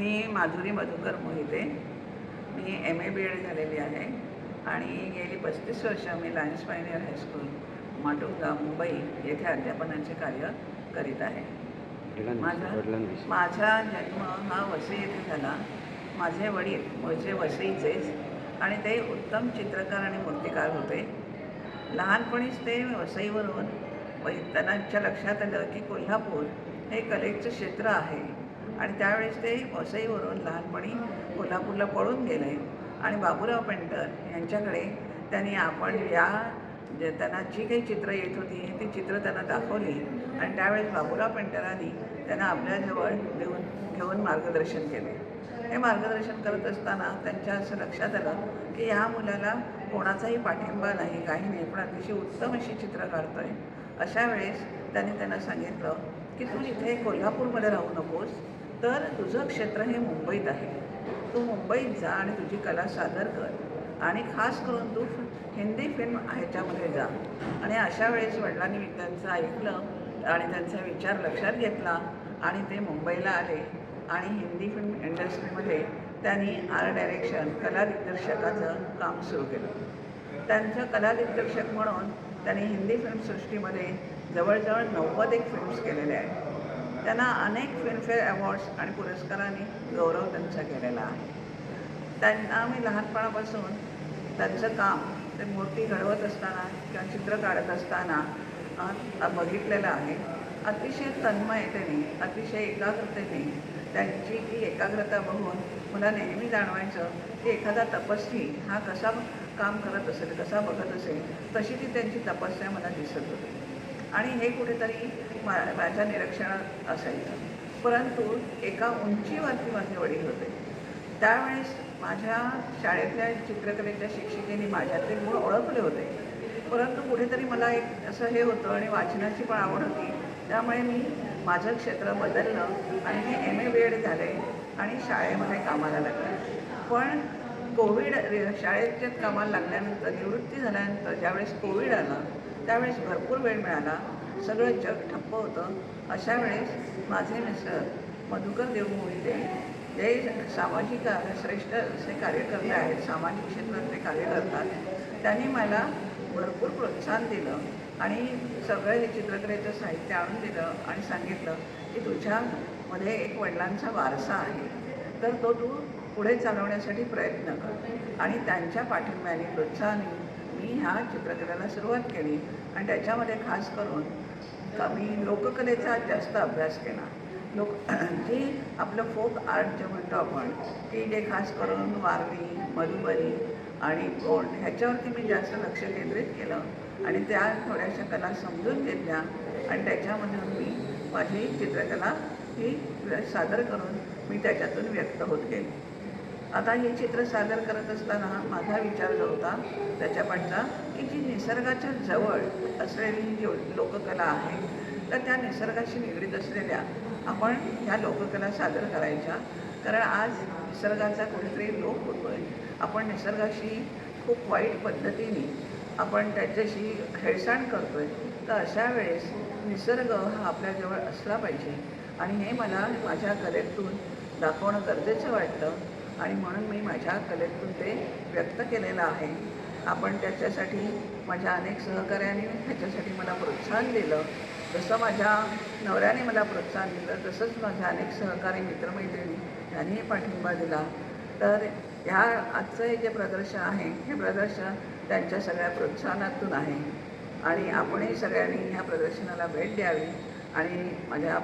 मी माधुरी मधुकर मोहिते. मी MA-BEd झालेली आहे आणि गेली 35 वर्ष मी Lions Pioneer High School Matunga Mumbai येथे अध्यापनाचे कार्य करीत आहे. माझा जन्म हा वसई येथे झाला. माझे वडील मूळचे वसईचेच आणि ते उत्तम चित्रकार आणि मूर्तिकार होते. लहानपणीच ते वसईवरून त्यांच्या लक्षात आलं की कोल्हापूर हे कलेचं क्षेत्र आहे आणि त्यावेळेस ते वसईवरून लहानपणी कोल्हापूरला पळून गेले आणि बाबूराव पेंटर यांच्याकडे त्यांनी त्यांना जी काही चित्र येत होती ती चित्र त्यांना दाखवली आणि त्यावेळेस बाबूराव पेंटरांनी त्यांना आपल्याजवळ घेऊन मार्गदर्शन केले. हे मार्गदर्शन करत असताना त्यांच्या असं लक्षात आलं की ह्या मुलाला कोणाचाही पाठिंबा नाही, काही नाही, पण अतिशय उत्तम अशी चित्र काढतोय. अशा वेळेस त्यांनी त्यांना सांगितलं की तू इथे कोल्हापूरमध्ये राहू नकोस, तर तुझं क्षेत्र हे मुंबईत आहे. तू मुंबईत जा आणि तुझी कला सादर कर आणि खास करून तू हिंदी फिल्म ह्याच्यामध्ये जा. आणि अशा वेळेस वडिलांनी त्यांचं ऐकलं आणि त्यांचा विचार लक्षात घेतला आणि ते मुंबईला आले आणि हिंदी फिल्म इंडस्ट्रीमध्ये त्यांनी आर्ट डायरेक्शन, कला दिग्दर्शकाचं काम सुरू केलं. त्यांचं कला दिग्दर्शक म्हणून त्यांनी हिंदी फिल्मसृष्टीमध्ये जवळजवळ 91 फिल्म्स केलेले आहेत. त्यांना अनेक फिल्मफेअर अवॉर्ड्स आणि पुरस्कारांनी गौरव त्यांचा केलेला आहे. त्यांना मी लहानपणापासून त्यांचं काम ते मूर्ती घडवत असताना किंवा चित्र काढत असताना बघितलेलं आहे. अतिशय तन्मयतेने, अतिशय एकाग्रतेने त्यांची ती एकाग्रता बघून मला नेहमी जाणवायचं की एखादा तपस्वी हा कसा काम करत असेल, कसा बघत असेल, तशी ती त्यांची तपस्या मला दिसत होती आणि हे कुठेतरी माझ्या निरीक्षणात असायचं. परंतु एका उंचीवरती माझे वडील होते. त्यावेळेस माझ्या शाळेतल्या चित्रकलेच्या शिक्षिकेने माझ्यातले गुण ओळखले होते, परंतु कुठेतरी मला एक असं हे होतं आणि वाचनाची पण आवड होती. त्यामुळे मी माझं क्षेत्र बदललं आणि मी MA-BEd झाले आणि शाळेमध्ये कामाला लागले. पण कोविड शाळेच्या कामाला लागल्यानंतर, निवृत्ती झाल्यानंतर ज्यावेळेस कोविड आला त्यावेळेस भरपूर वेळ मिळाला, सगळं जग ठप्प होतं. अशा वेळेस माझे मिस्टर मधुकर देव मोहिते, जे सामाजिक श्रेष्ठ असे कार्यकर्ते आहेत, सामाजिक क्षेत्रात ते कार्य करतात, त्यांनी मला भरपूर प्रोत्साहन दिलं आणि सगळं हे चित्रकलेचं साहित्य आणून दिलं आणि सांगितलं की तुझ्यामध्ये एक वडिलांचा वारसा आहे, तर तो तू पुढे चालवण्यासाठी प्रयत्न कर. आणि त्यांच्या पाठिंब्याने, प्रोत्साहाने मी ह्या चित्रकलेला सुरुवात केली आणि त्याच्यामध्ये खास करून मी लोककलेचा जास्त अभ्यास केला. जे आपलं फोक आर्ट जे म्हणतो आपण, की जे खास करून वारली, मधुबनी आणि गोंड ह्याच्यावरती मी जास्त लक्ष केंद्रित केलं आणि त्या थोड्याशा कला समजून घेतल्या आणि त्याच्यामधून मी माझी चित्रकला ही सादर करून मी त्याच्यातून व्यक्त होत गेले. आता हे चित्र सादर करत असताना माझा विचार जो होता त्याच्यापाठचा की जी निसर्गाच्या जवळ असलेली जी लोककला आहे, तर त्या निसर्गाशी निगडीत असलेल्या आपण ह्या लोककला सादर करायच्या. कारण आज निसर्गाचा कुठेतरी लोप होतो आहे. आपण निसर्गाशी खूप वाईट पद्धतीने आपण त्याच्याशी हेळसांड करतो आहे. तर अशा वेळेस निसर्ग हा आपल्याजवळ असला पाहिजे आणि हे मला माझ्या कलेतून दाखवणं गरजेचं वाटतं आणि म्हणून मी माझ्या कलेतून ते व्यक्त केलेलं आहे. आपण त्याच्यासाठी माझ्या अनेक सहकार्याने ह्याच्यासाठी मला प्रोत्साहन दिलं. जसं माझ्या नवऱ्याने मला प्रोत्साहन दिलं, तसंच माझ्या अनेक सहकारी मित्रमैत्रिणी यांनीही पाठिंबा दिला. तर ह्या आजचं हे जे प्रदर्शन आहे, हे प्रदर्शन त्यांच्या सगळ्या प्रोत्साहनातून आहे आणि आपणही सगळ्यांनी ह्या प्रदर्शनाला भेट द्यावी आणि माझ्या